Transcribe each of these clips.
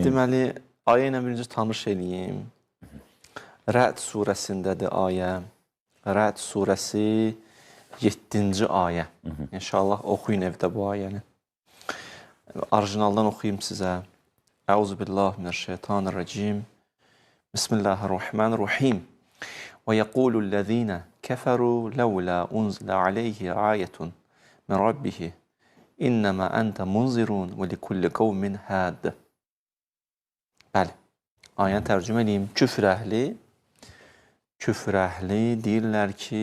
Deməli, ayə ilə birinci tanış edeyim. Rəd surəsindədir ayə. Rəd surəsi 7-ci ayə. İnşallah oxuyun evdə bu ayəni. Orijinaldan oxuyayım sizə. Euzubillahimineşşeytanirracim. Bismillahirrahmanirrahim. Və yəqulullezine kəfəru ləvlə unzilə aleyhi ayətun min rabbihi. İnnəmə əntə munzirun və likulli qavmin həd. Bəli, ayəni tərcümə edeyim. Küfr əhli deyirlər ki,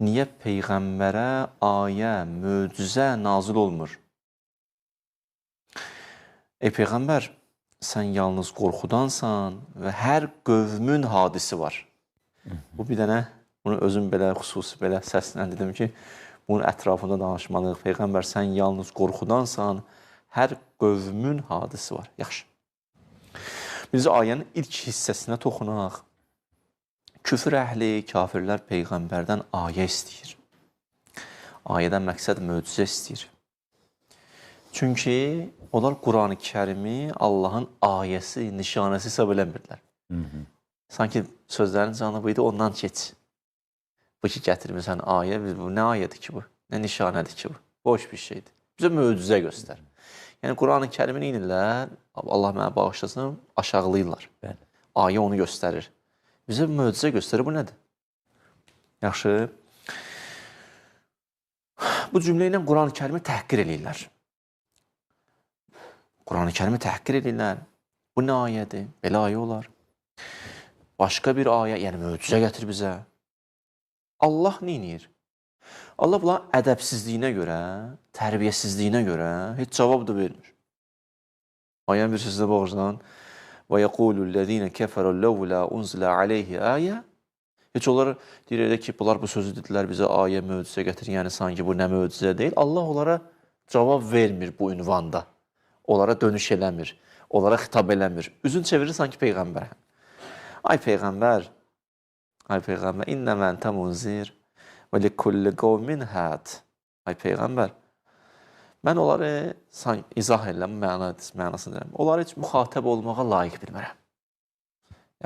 niyə Peyğəmbərə ayə, möcüzə nazil olmur? Ey Peyğəmbər, sən yalnız qorxudansan və hər qövmün hadisi var. Bu bir dənə, bunu özüm belə xüsusi belə səslə dedim ki, bunun ətrafında danışmalıyıq. Peyğəmbər, sən yalnız qorxudansan, hər qövmün hadisi var. Yaxşı. Biz ayənin ilk hissəsinə toxunaq. Küfr əhli, kafirlər Peyğəmbərdən ayə istəyir. Ayədən məqsəd möcüzə istəyir. Çünki onlar Quran-ı Kərimi Allahın ayəsi, nişanəsi hesab eləmirlər. Sanki sözlərin canı bu idi, ondan keç. Bu ki, gətirmirsən ayə, bu nə ayədir ki bu? Nə nişanədir ki bu? Boş bir şeydir. Bizə möcüzə göstər. Yəni, Quran-ı Kərimi neynirlər? Allah mənə bağışlasın, aşağılayırlar. Ayə onu göstərir. Bizə möcüzə göstərir, bu nədir? Yaxşı. Bu cümlə ilə Quran-ı Kərimi təhqir edirlər. Quran-ı Kərimi təhqir edirlər. Bu nə ayədir? Belə ayə olar. Başqa bir ayə, yəni möcüzə gətir bizə. Allah neynir? Allah bunların ədəbsizliyinə görə, tərbiyəsizliyinə görə heç cavab da vermir. Ayən bir sözdə bağışlan. Və yəqulullezine kəfəru ləvlə unzilə aleyhi ayə. Heç onlar deyirlər ki, bunlar bu sözü dedilər bizə ayə, möcüzə gətir. Yəni sanki bu nə möcüzə deyil. Allah onlara cavab vermir bu ünvanda. Onlara dönüş eləmir. Onlara xitab eləmir. Üzün çevirir sanki Peyğəmbərə. Ay Peyğəmbər, innəmə əntə munzir və likulli qavmin həd. Ay Peyğəmbər, mən onları izah edirəm, mənasını deyirəm. Onları heç müxatəb olmağa layiq bilmirəm.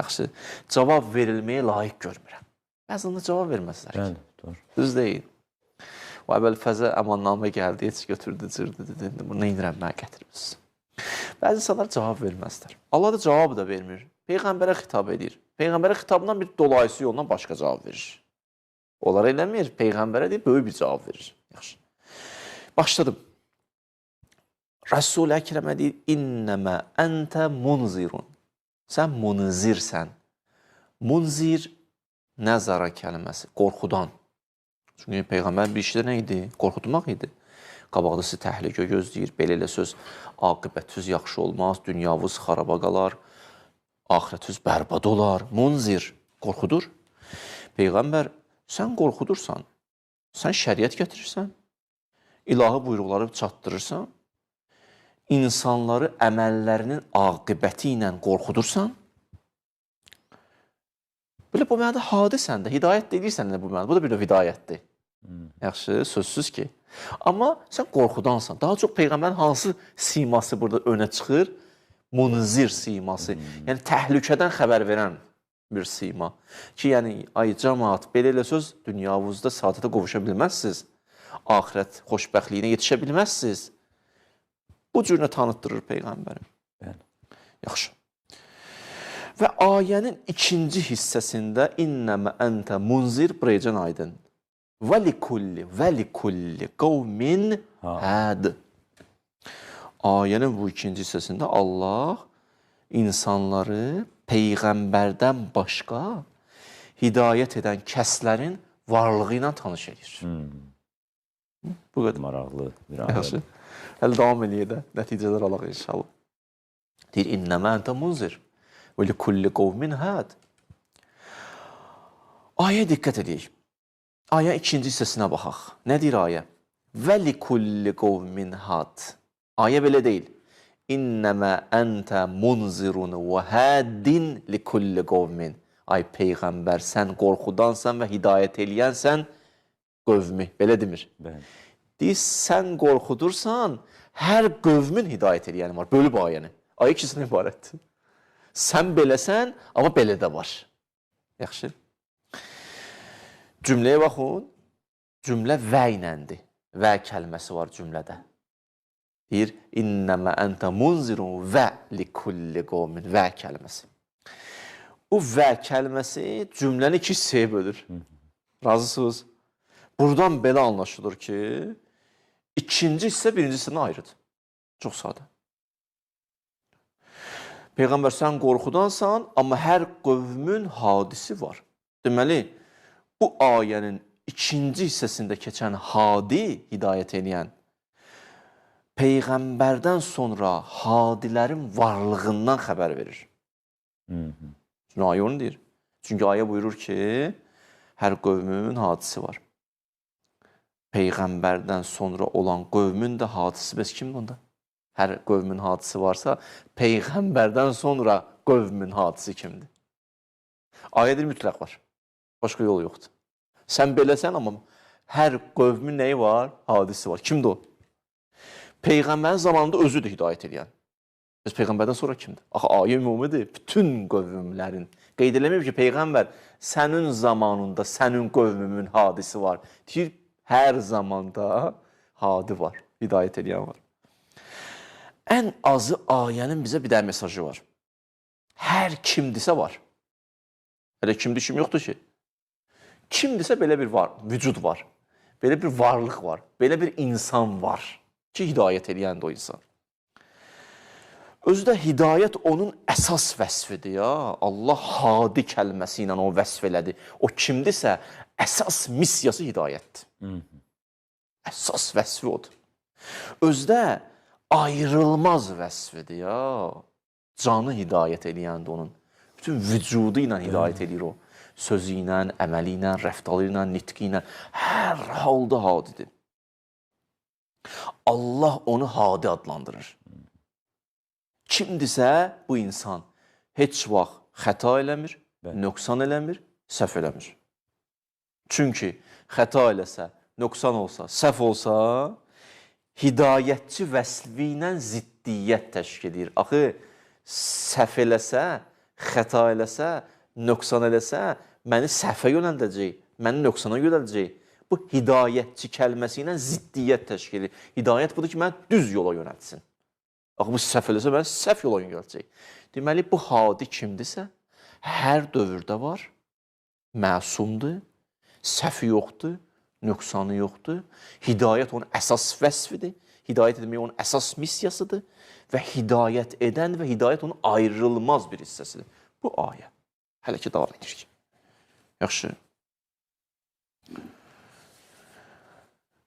Yaxşı, cavab verilməyə layiq görmürəm. Bəzən cavab verməzlər ki. Düz deyil. O əvvəl fəzə əmannamə gəldi, heç götürdü, cırdı, dedi. Bunu neynirəm, mənə gətirmişsiniz. Bəzi insanlar cavab verməzlər. Allah da cavab da vermir. Peyğəmbərə xitab edir. Peyğəmbərə xitabından bir dolayısı yolla başqa cavab verir. Onlar eləmir. Peyğəmbərə deyib, böyük bir cavab verir. Yaxşı. Başladım. Rəsul-i Əkrəmə deyir, İnnəmə əntə munzirun. Sən munzirsən. Munzir nəzara kəlməsi, qorxudan. Çünki Peyğəmbər bir işdə nə idi? Qorxutmaq idi. Qabaqda sizi təhlükə gözləyir. Belə elə söz, aqibətüz yaxşı olmaz, dünyavuz xaraba qalar, axirətüz bərbad olar. Munzir, qorxudur. Peyğəmbər, sən qorxudursan, sən şəriət gətirirsən, ilahi buyruqları çatdırırsan, insanları əməllərinin aqibəti ilə qorxudursan, belə bu mənada hadisən də, hidayət edirsən də bu mənada. Bu da bir növ hidayətdir. Yaxşı, sözsüz ki. Amma sən qorxudansan. Daha çox Peyğəmbərin hansı siması burada önə çıxır? Munzir siması. Yəni, təhlükədən xəbər verən bir sima. Ki, yəni, ay cəmaat, belə elə söz, dünyavuzda saadətə qovuşa bilməzsiniz. Axirət xoşbəxtliyinə yetişə bilməzsiniz. Bu cürünə tanıtdırır Peyğəmbərim. Yaxşı. Və ayənin ikinci hissəsində İnnəmə əntə munzir buraycan aydın. Və likulli qavmin həd. Ayənin bu ikinci hissəsində Allah insanları Peyğəmbərdən başqa hidayət edən kəslərin varlığı ilə tanış edir. Bu qədər. Maraqlı bir ayədir. Hələ davam eləyir də, nəticələr alaq inşallah. Deyir, İnnəmə əntə munzir və likulli qavmin həd. Ayəyə diqqət edək. Ayə ikinci hissəsinə baxaq. Nə deyir ayə? Və likulli qavmin həd. Ayə belə deyil. İnnəmə əntə munzirun və həddin likulli qavmin. Ay Peyğəmbər, sən qorxudansan və hidayət eləyənsən qövmi. Belə demir. Deyir, sən qorxudursan, hər qövmin hidayət eləyəni var. Bölüb ayəni. Ayə ikisindən ibarətdir. Sən beləsən, amma belə də var. Yaxşı. Cümləyə baxın. Cümlə və iləndir. Və kəlməsi var cümlədə. Deyir, innəmə əntə munzirun və likulli qovmin. Və kəlməsi. Bu və kəlməsi cümləni iki hissəyə bölür. Razısınız? Buradan belə anlaşılır ki, ikinci hissə birinci hissədən ayrıdır. Çox sadə. Peyğəmbər, sən qorxudansan, amma hər qövmün hadisi var. Deməli, bu ayənin ikinci hissəsində keçən hadi, hidayət edən, Peyğəmbərdən sonra hadilərin varlığından xəbər verir. Çünki ayə onu deyir. Çünki ayə buyurur ki, hər qövmün hadisi var. Peyğəmbərdən sonra olan qövmün də hadisi, bəs kimdir onda? Hər qövmün hadisi varsa, Peyğəmbərdən sonra qövmün hadisi kimdir? Ayədir mütləq var. Başqa yol yoxdur. Sən beləsən, amma hər qövmün nəyi var? Hadisi var. Kimdir o? Peyğəmbərin zamanında özüdür hidayət edən. Bəs Peyğəmbərdən sonra kimdir? Axı, ayə ümumidir, bütün qövmlərin. Qeyd eləməyib ki, Peyğəmbər, sənin zamanında sənin qövmünün hadisi var. Deyir, hər zamanda hadi var, hidayət edən var. Ən azı ayənin bizə bir də mesajı var. Hər kimdirsə var. Hələ kimdir, kim yoxdur ki? Kimdirsə belə bir vücud var. Belə bir varlıq var. Belə bir insan var ki, hidayət edəndir o insan. Özü də hidayət onun əsas vəsfidir ya. Allah hadi kəlməsi ilə o vəsf elədi. O kimdirsə, əsas missiyası hidayətdir. Əsas vəsfi odur. Özü də ayrılmaz vəsfidir ya. Canı hidayət eləyəndir onun. Bütün vücudu ilə hidayət edir o. Sözü ilə, əməli ilə, rəftarı ilə, nitqi ilə. Hər halda hadidir. Allah onu hadi adlandırır. Kimdirsə bu insan heç vaxt xəta eləmir, nöqsan eləmir, səhv eləmir. Çünki xəta eləsə, nöqsan olsa, səhv olsa, hidayətçi vəsfi ilə ziddiyyət təşkil edir. Axı, səhv eləsə, xəta eləsə, nöqsan eləsə, məni səhvə yönəldəcək, məni nöqsana yönəldəcək. Bu, hidayətçi kəlməsi ilə ziddiyyət təşkil edir. Hidayət budur ki, məni düz yola yönəltsin. Axı, bu səhv eləsə, məni səhv yola yönəldəcək. Deməli, bu hadi kimdirsə, hər dövrdə var, məsumdur, səhvi yoxdur, nöqsanı yoxdur. Hidayət onun əsas vəsfidir. Hidayət etmək onun əsas missiyasıdır. Və hidayət edən və hidayət onun ayrılmaz bir hissəsidir. Bu ayə. Hələ ki, davam edirik. Yaxşı.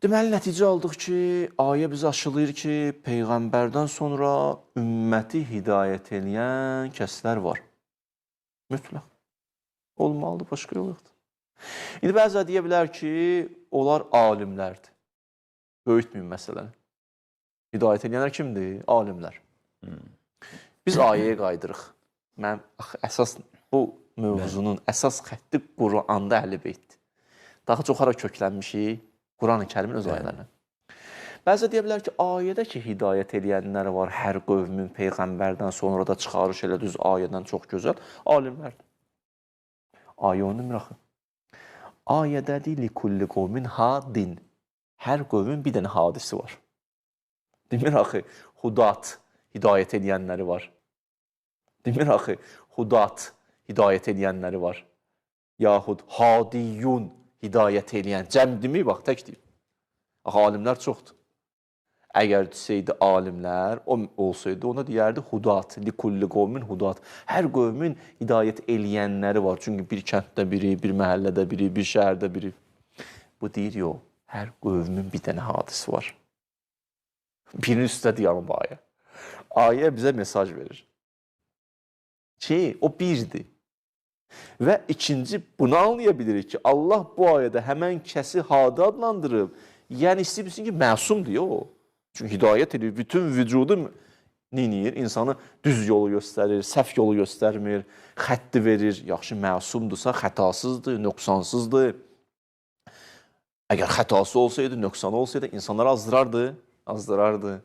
Deməli, nəticə aldıq ki, ayə bizə aşılayır ki, Peyğəmbərdən sonra ümməti hidayət edən kəslər var. Mütləq. Olmalıdır, başqa yol yoxdur. İndi bəzə deyə bilər ki, onlar alimlərdir. Böyütməyin məsələni. Hidayət edənlər kimdir? Alimlər. Biz ayəyə qaydırıq. Mən əsas bu mövzunun əsas xətti Quranda Əhl-i Beytdir. Daha çox hara köklənmişik? Quran-ı Kərimin öz ayələrinə. Bəzə deyə bilər ki, ayədə ki, hidayət edənlər var, hər qövmün Peyğəmbərdən sonra da çıxarış elə düz ayədən çox gözəl, alimlərdir. Ayə onu demir axı. Ayədədir likulli qovmin hadin. Hər qövmün bir dənə hadisi var. Demir axı, hudat, hidayət edənləri var. Demir axı, hudat, hidayət edənləri var. Yaxud hadiyyun, hidayət edən. Cəm demir, bax, tək deyir. Axı, alimlər çoxdur. Əgər desəydi alimlər, o olsaydı, ona deyərdi hudat, likulli qovmin hudat. Hər qövmin hidayət eləyənləri var. Çünki bir kənddə biri, bir məhəllədə biri, bir şəhərdə biri. Bu deyir, yox, hər qövmin bir dənə hadisi var. Birinin üstədir yanı bu ayə. Ayə bizə mesaj verir. Ki, o birdir. Və ikinci, bunu anlaya bilirik ki, Allah bu ayədə həmən kəsi hadi adlandırıb. Yəni, istəyirsin ki, məsumdur o. Çünki hidayət edir, bütün vücudu neyir? İnsanı düz yolu göstərir, səhv yolu göstərmir, xətti verir. Yaxşı, məsumdursa, xətasızdır, nöqsansızdır. Əgər xətası olsaydı, nöqsanı olsaydı, insanları azdırardı.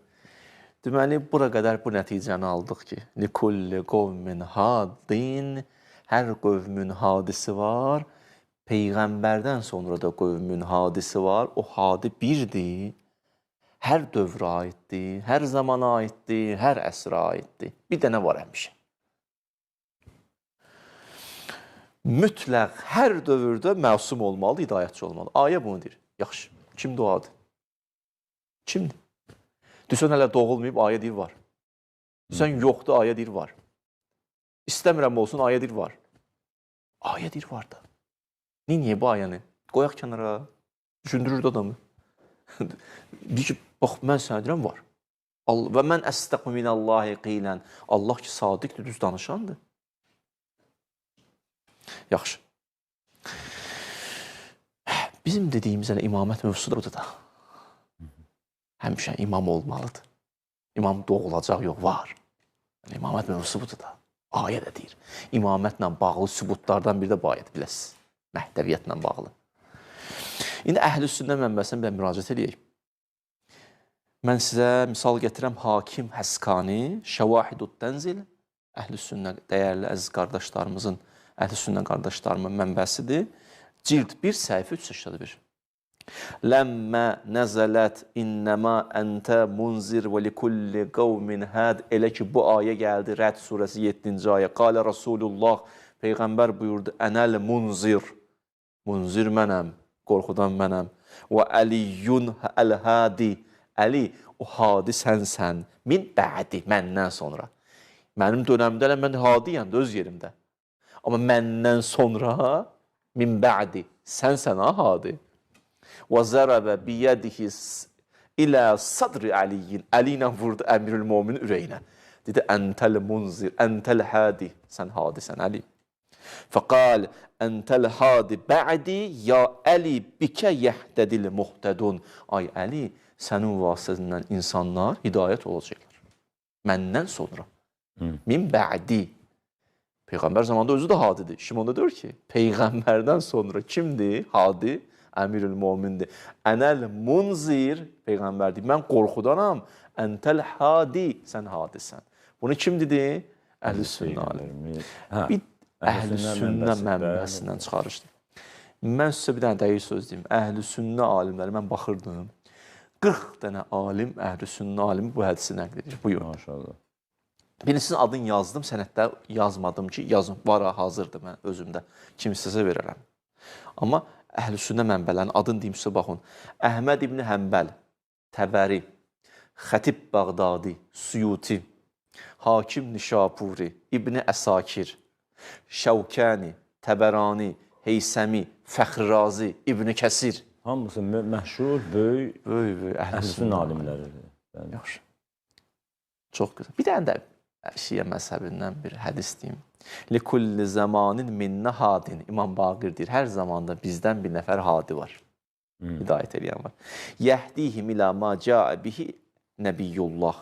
Deməli, bura qədər bu nəticəni aldıq ki, likulli qovmin hadin, hər qövmün hadisi var, Peyğəmbərdən sonra da qövmün hadisi var, o hadi birdir, hər dövrə aiddir, hər zamana aiddir, hər əsrə aiddir. Bir dənə var həmişə. Mütləq hər dövrdə məsum olmalı, hidayətçi olmalı. Ayə bunu deyir. Yaxşı, kimdir o adı? Kimdir? Desən hələ doğulmayıb, ayə deyir var. Desən yoxdur, ayə deyir var. İstəmirəm olsun, ayə deyir var. Ayə deyir var da. Niyə bu ayəni? Qoyaq kənara, düşündürür də adamı. Deyir ki, bax, mən sənə deyirəm, var. Və mən əstəqu minəllahi qeylən. Allah ki, sadiqdir, düz danışandır. Yaxşı. Bizim dediyimiz imamət mövzusu da budur da. Həmişə imam olmalıdır. İmam doğulacaq, yox, var. İmamət mövzusu budur da. Ayə də deyir. İmamətlə bağlı sübutlardan biri də bu ayədir, biləsiniz. Məhdəviyyətlə bağlı. İndi əhl-i sünnə mənbəsinə bir müraciət edəyək. Mən sizə misal gətirəm Hakim Həskani, Şəvahidut Tənzil, əhl-i sünnə dəyərli əziz qardaşlarımızın, əhl-i sünnə qardaşlarımın mənbəsidir. Cild 1, səhifə 381. Ləmmə nəzələt innəmə əntə munzir və likulli qavmin həd. Elə ki, bu ayə gəldi, Rəd surəsi 7-ci ayə. Qalə Rasulullah, Peyğəmbər buyurdu, ənəl munzir. Munzir mənəm, qorxudan mənəm. Və əliyyun əl-hədi. Əli, o hadi sənsən. Min bədi, məndən sonra. Mənim dönəmdə mən hadiyəm, öz yerimdə. Amma məndən sonra min bədi, sənsən ha hadi. Və zərəbə biyədihi ilə sadri Əliyin. Əli ilə vurdu Əmirül Mominin ürəyinə. Dedi, əntəl munzir, əntəl hədi. Sən hadisən, Əli. Fəqal, əntəl hadi bə'di, ya Əli bikə yəhdədil muhtədun. Ay Əli, sənin vasitəsindən insanlar hidayət olacaqlar. Məndən sonra. Min bə'di. Peyğəmbər zamanında özü də hadidir. Şimdi onda diyor ki, Peyğəmbərdən sonra kimdir? Hadi, Əmirül Momindir. Ənəl munzir, Peyğəmbər deyir, mən qorxudanam. Əntəl hadi, sən hadisən. Bunu kim dedi? Əhl-i sünnə alim. Bir əhl-i sünnə mənbəsindən çıxarışdır. Mən sizə bir dənə dəqiq söz deyim. Əhl-i sünnə alimləri mən baxırdım. 40 dənə alim, əhl-i sünnə alimi bu hədisi nəql edir. Buyurun. Maşallah. Birincisinin adını yazdım, sənəddə yazmadım ki, yazım, var, hazırdır mən özümdə. Kim istəsə verərəm. Amma əhl-i sünnə mənbələrin adını deyim sizə baxın. Əhməd ibn Həmbəl, Təbəri, Xətib Bağdadi, Suyuti, Hakim Nişapuri, İbn Əsakir, Şəvkəni, Təbərani, Heysəmi, Fəxrirazi, İbn Kəsir. Hamısı məşhur, böyük əhl-i sünnə alimləridir. Yaxşı. Çox gözəl. Bir dənə də Şiə məzhəbindən bir hədis deyim. Likulli zamanin minnə hadin. İmam Baqir deyir, hər zamanda bizdən bir nəfər hadi var. Hidayət edən var. Yəhdihim ilə ma cəə bihi nəbiyyullah.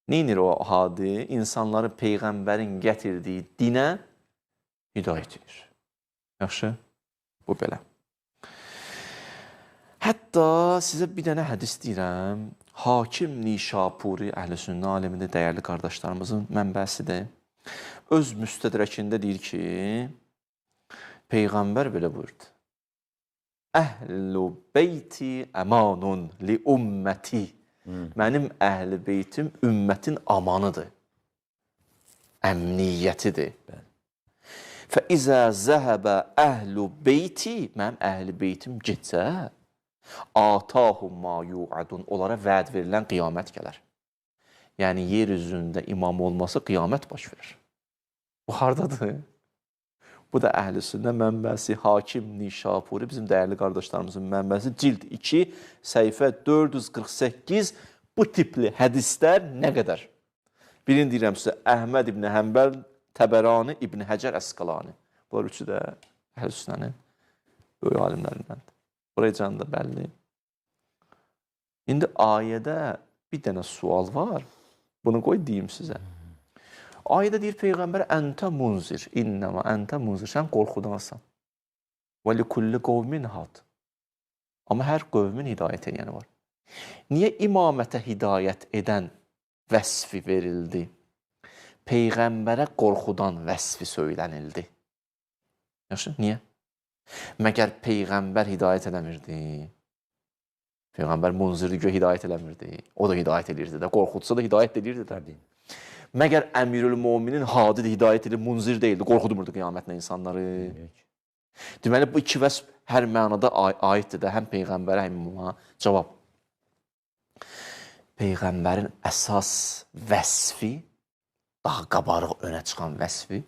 Neynir o hadi? İnsanları Peyğəmbərin gətirdiyi dinə hidayət edir. Yaxşı? Bu belə. Hətta sizə bir dənə hədis deyirəm. Hakim Nişapuri, əhl-i sünnə alimidir, dəyərli qardaşlarımızın mənbəsidir. Öz müstədrəkində deyir ki, Peyğəmbər belə buyurdu. Əhl-i beyti əmanun li ümməti. Mənim əhl-i beytim ümmətin amanıdır. Əmniyyətidir. Fəizə zəhəbə əhl-i beyti, mənim əhl-i beytim getsə, atahum ma yu'adun, onlara vəd verilən qiyamət gələr. Yəni, yer üzündə imam olması qiyamət baş verir. Bu hardadır? Bu da əhl-i sünnə mənbəsi Hakim Nişapuri, bizim dəyərli qardaşlarımızın mənbəsi, cild 2, səhifə 448, bu tipli hədislər nə qədər? Birini deyirəm sizə, Əhməd ibn Həmbəl, Təbərani, İbn Həcər Əsqalani. Bunlar üçü də əhl-i sünnənin böyük alimlərindəndir. Buraya canı da bəlli. İndi ayədə bir dənə sual var. Bunu qoy deyim sizə. Ayədə deyir Peyğəmbər, əntə munzir, innəmə əntə munzir. Sən qorxudansan. Və likulli qovmin had. Amma hər qövmin hidayət edəni var. Niyə imamətə hidayət edən vəsfi verildi. Peyğəmbərə qorxudan vəsfi söylənildi. Yaxşı, niyə? Məgər Peyğəmbər hidayət eləmirdi. Peyğəmbər munzirdi, göy hidayət eləmirdi. O da hidayət edirdi də, qorxutsa da hidayət edirdi də. Məgər Əmirül-Mominin Hadi də hidayət edir, munzir deyildi, qorxudmurdu qiyamətlə insanları. Deməli, bu iki vəsf hər mənada aiddir də, həm Peyğəmbərə, həm imama. Cavab. Peyğəmbərin əsas vəsfi, daha qabarıq önə çıxan vəsfi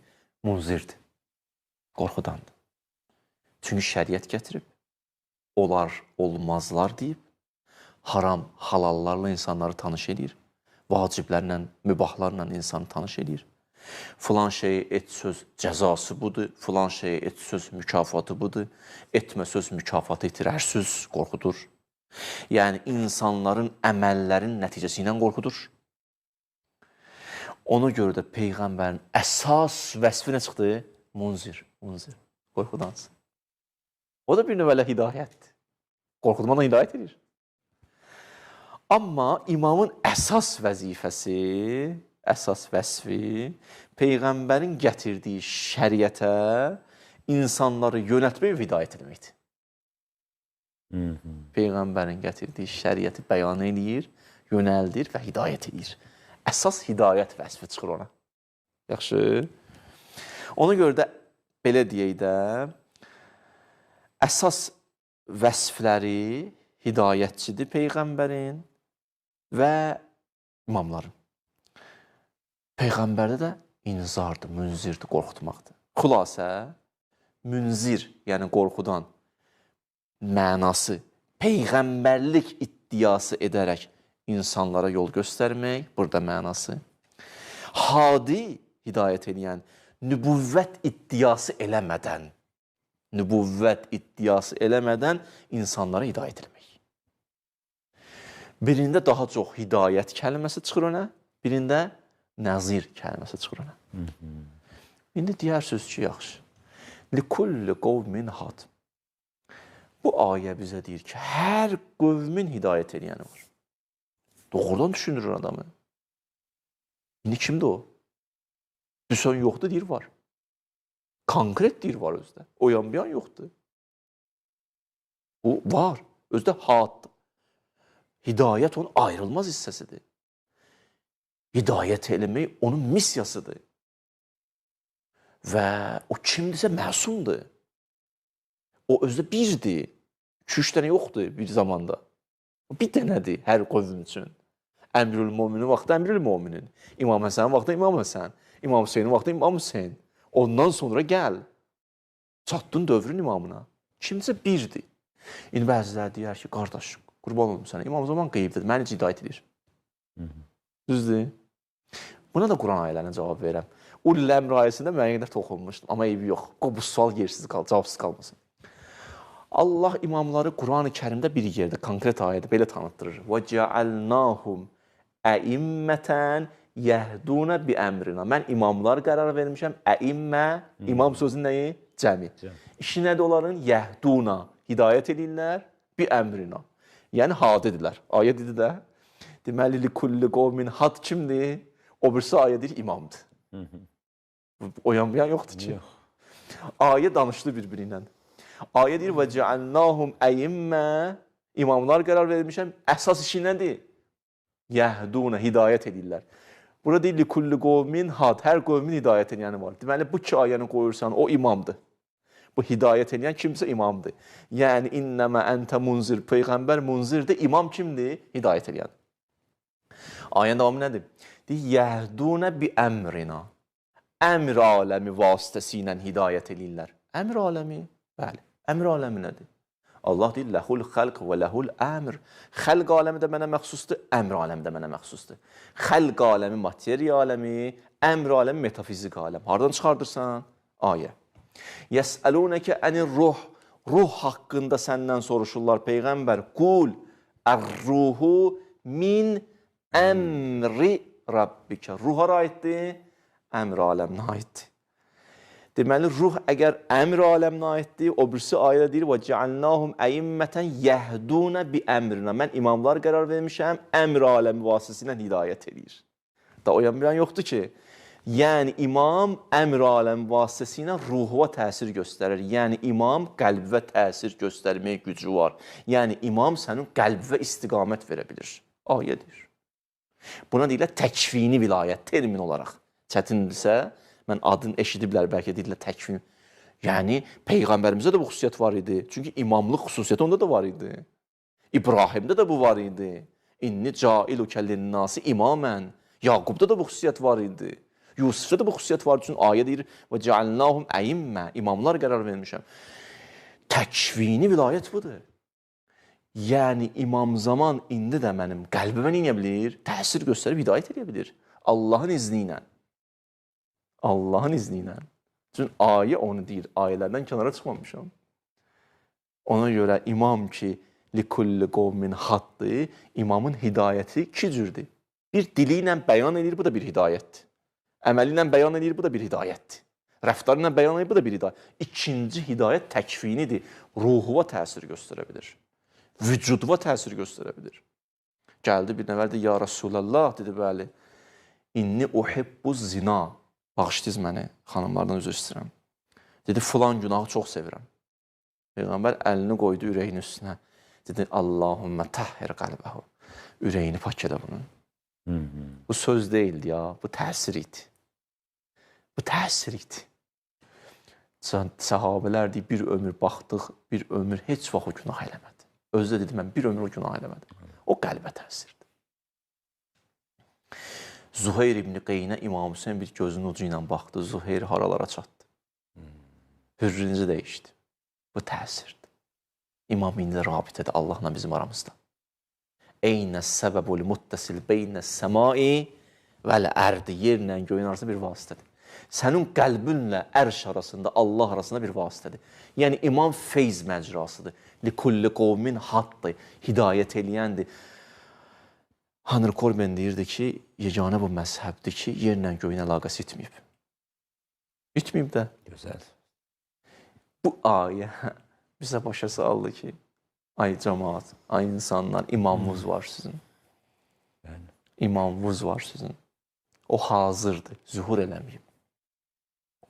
munzirdir, qorxudandır. Çünki şəriət gətirib, olar, olmazlar deyib, haram, halallarla insanları tanış edir, vaciblərlə, mübahlarla insanı tanış edir. Filan şeyi et söz cəzası budur, filan şeyi et söz mükafatı budur, etmə söz mükafatı itirər söz qorxudur. Yəni, insanların əməllərin nəticəsi ilə qorxudur. Ona görə də Peyğəmbərin əsas vəsfi nə çıxdı? Munzir, qorxudansın. O da bir növələ hidayətdir. Qorxudmanla hidayət edir. Amma imamın əsas vəzifəsi, əsas vəsfi Peyğəmbərin gətirdiyi şəriətə insanları yönəltmək və hidayət etməkdir. Peyğəmbərin gətirdiyi şəriəti bəyan edir, yönəldir və hidayət edir. Əsas hidayət vəsfi çıxır ona. Yaxşı. Ona görə də belə deyək də, əsas vəsfləri hidayətçidir Peyğəmbərin və imamların. Peyğəmbərdə də inzardır, münzirdir, qorxutmaqdır. Xülasə, münzir, yəni qorxudan mənası Peyğəmbərlik iddiası edərək insanlara yol göstərmək, burada mənası. Hadi hidayət edən, nübüvvət iddiası eləmədən insanlara hidayət eləmək. Birində daha çox hidayət kəlməsi çıxır ona, birində nəzir kəlməsi çıxır ona. İndi digər söz ki, yaxşı. Likulli qovmin had. Bu ayə bizə deyir ki, hər qövmin hidayət edəni var. Doğrudan düşünür adamı. İndi kimdir o? Düsən yoxdur, deyir var. Konkret deyir var özdə. Oyan-biyan yoxdur. O var. Özdə haddır. Hidayət onun ayrılmaz hissəsidir. Hidayət eləmək onun misyasıdır. Və o kimdirsə məsumdur. O özdə birdir. 2-3 dənə yoxdur bir zamanda. Bir dənədir hər qövm üçün. Əmirül-Mominin vaxtı Əmirül-Mominin. İmam Həsənin vaxtı İmam Həsən. İmam Hüseynin vaxtı İmam Hüseyin. Ondan sonra gəl. Çatdın dövrün imamına. Kimsə birdir. İndi bəziləri deyər ki, qardaş, qurban olum sənə. İmam zaman qeybdir. Məni necə hidayət edir? Düzdür? Buna da Quran ayələrinə cavab verəm. Ulul Əmr ayəsində müəyyən qədər toxunmuşdum. Amma eybi yox. Bu sual yersiz cavabsız qalmasın. Allah imamları Quran-ı Kərimdə bir yerdə, konkret ayədə belə tanıtdırır. وَجَعَلْنَاهُمْ əimmətən yəhdunə bi-əmrina. Mən imamlar qərar vermişəm. Əimmə, imam sözün nəyi? Cəmi. İşi nədir onların? Yəhduna. Hidayət edirlər. Bi-əmrina. Yəni, hadidirlər. Ayə dedi də. Deməli, likulli qovmin had kimdir? O birisi ayə deyir, imamdır. Oyan-biyan yoxdur ki. Ayə danışdı bir-biri ilə. Ayə deyir, və cəalnahum əyimmə, imamlar qərar vermişəm, əsas işi nədir? Yəhduna, hidayət edirlər. Burada deyir, likulli qovmin had, hər qovmin hidayət edəni var. Deməli, bu iki ayəni qoyursan, o imamdır. Bu hidayət edən kimsə imamdır. Yəni, innəmə əntə munzir, Peyğəmbər munzirdir, imam kimdir? Hidayət edən. Ayənin davamı nədir? Deyir, yəhduna bi əmrina. Əmr aləmi vasitəsi ilə hidayət edirlər. Əmr aləmi? Bəli. Əmr aləmi nədir? Allah deyir, ləhul xəlq və ləhul əmr. Xəlq aləmi də mənə məxsusdur, əmr aləmi də mənə məxsusdur. Xəlq aləmi materiya aləmi, əmr aləmi metafizik aləm. Hardan çıxardırsan? Ayə. Yəsəlunəkə ənir ruh. Ruh haqqında səndən soruşurlar, Peyğəmbər. Qul, ər-ruhu min əmri Rabbikə. Ruh hara aiddir? Əmr aləminə aiddir. Deməli, ruh əgər əmr aləminə aiddir, o birisi ayədə deyir, وَجَعَلْنَاهُمْ əimmətən yəhdunə bi əmrinə. Mən imamlar qərar vermişəm, əmr aləmi vasitəsilə hidayət edir. Da o yan bir yan yoxdur ki. Yəni imam əmr aləm vasitəsilə ruhuna təsir göstərir. Yəni imam qəlbə təsir göstərməyə gücü var. Yəni imam sənin qəlbə istiqamət verə bilir. Ayədir. Buna deyirlər təkvini vilayət termin olaraq. Çətindirsə, mən adını eşidiblər, bəlkə deyirlər təkvin. Yəni Peyğəmbərimizdə də bu xüsusiyyət var idi. Çünki imamlıq xüsusiyyəti onda da var idi. İbrahimdə də bu var idi. İnni cailuke linnasi imamən. Yaqubda da bu xüsusiyyət var idi. Yusufda da bu xüsusiyyət var. Çünki ayə deyir və cealnahum əimmə. İmamlar qərar vermişəm. Təkvini vilayət budur. Yəni imam zaman indi də mənim qəlbimə nə edə bilir? Təsir göstərib hidayət edə bilir. Allahın izni ilə. Allahın izni ilə. Çünki ayə onu deyir. Ayələrdən kənara çıxmamışam. Ona görə imam ki likulli qovmin haddı, imamın hidayəti iki cürdür. Bir dili ilə bəyan edir, bu da bir hidayətdir. Əməli ilə bəyan edir, bu da bir hidayətdir. Rəftarı ilə bəyan edir, bu da bir hidayət. İkinci hidayət təkvinidir. Ruhuna təsir göstərə bilir. Vücuduna təsir göstərə bilir. Gəldi bir nəfər də, ya Rasulallah, dedi, bəli, inni uhibbu zina. Bağışlayız məni, xanımlardan üzr istəyirəm. Dedi, filan günahı çox sevirəm. Peyğəmbər əlini qoydu ürəyin üstünə. Dedi, Allahümmə təhhir qəlbəhu. Ürəyini pak elə bunun. Bu söz deyildi ya, bu təsir idi. Bu təsir idi. Səhabələr deyir, bir ömür baxdıq, bir ömür heç vaxt o günah eləmədi. Özü də dedi, mən bir ömür o günah eləmədim. O qəlbə təsirdir. Zuheyr ibn Qeynə İmam Hüseyin bir gözünün ucu ilə baxdı. Zuheyr haralara çatdı. Hürrinizi dəyişdi. Bu təsirdir. İmam indi rabitədir Allahla bizim aramızda. Eynə səbəbul muttasil beynə səmai vəl-ərdi. Yerlə göyün arasında bir vasitədir. Sənin qəlbinlə ərş arasında, Allah arasında bir vasitədir. Yəni imam feyz məcrasıdır. Likulli qovmin haddı. Hidayət eləyəndir. Hanır Korben deyirdi ki, yeganə bu məzhəbdir ki, yerlə göyün əlaqəsi itməyib. İtməyib də. Gözəl. Bu ayə bizə başa saldı ki, ay cəmaat, ay insanlar, imamınız var sizin. İmamınız var sizin. O hazırdır, zühur eləməyib.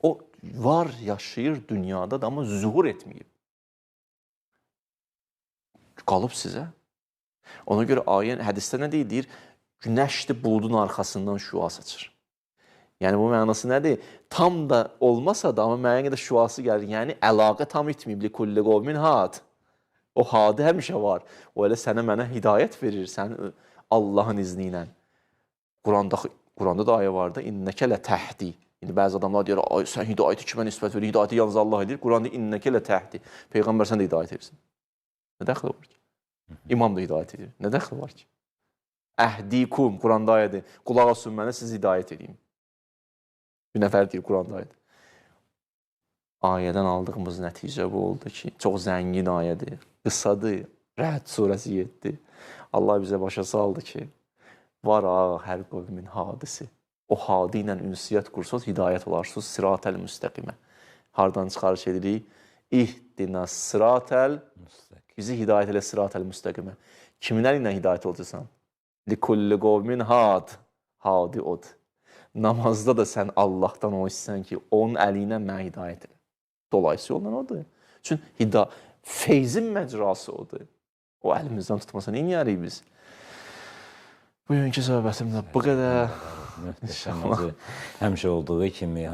O var, yaşayır dünyada da, amma zühur etməyib. Qalıb sizə. Ona görə ayən, hədisdə nə deyir? Deyir, günəşdir buludun arxasından şüa saçır. Yəni bu mənası nədir? Tam da olmasa da, amma müəyyən qədər şüası gəlir. Yəni əlaqə tam itməyib. Likulli qovmin had. O hadı həmişə var. O elə sənə mənə hidayət verir. Sən Allahın izni ilə. Quranda da ayə var da, innəkə lə təhdi. İndi bəzi adamlar deyir, sən hidayəti kimə nisbət verir? Hidayəti yalnız Allah edir. Quranda innəkə lə təhdi. Peyğəmbər sən də hidayət edirsin. Nə dəxli var ki? İmam da hidayət edir. Nə dəxli var ki? Əhdikum, Quranda ayədir. Qulaq asın mənə, siz hidayət edeyim. Bir nəfər deyir Quranda ayədir. Ayədən aldığımız nəticə bu oldu ki, çox zəngin ayədir, qısadır, Rəhd surəsi 7. Allah bizə başa saldı ki, var hər qövmin hadisi. O hadi ilə ünsiyyət qursuz, hidayət olarsınız, sırat-əl müstəqimə. Hardan çıxarış edirik? İhdina sırat-əl, bizi hidayət elə sırat-əl müstəqimə. Kiminlər ilə hidayət olacaqsan? Likulli qovmin had, hadi od. Namazda da sən Allahdan o istəyən ki, onun əli ilə mənə hidayət elə. Dolayısı yoldan odur. Çünki feyzin məcrası odur. O əlimizdən tutmasa nə edərik biz? Bugünkü söhbətimdə bu qədər. Möhtəşəm. Həmişə olduğu kimi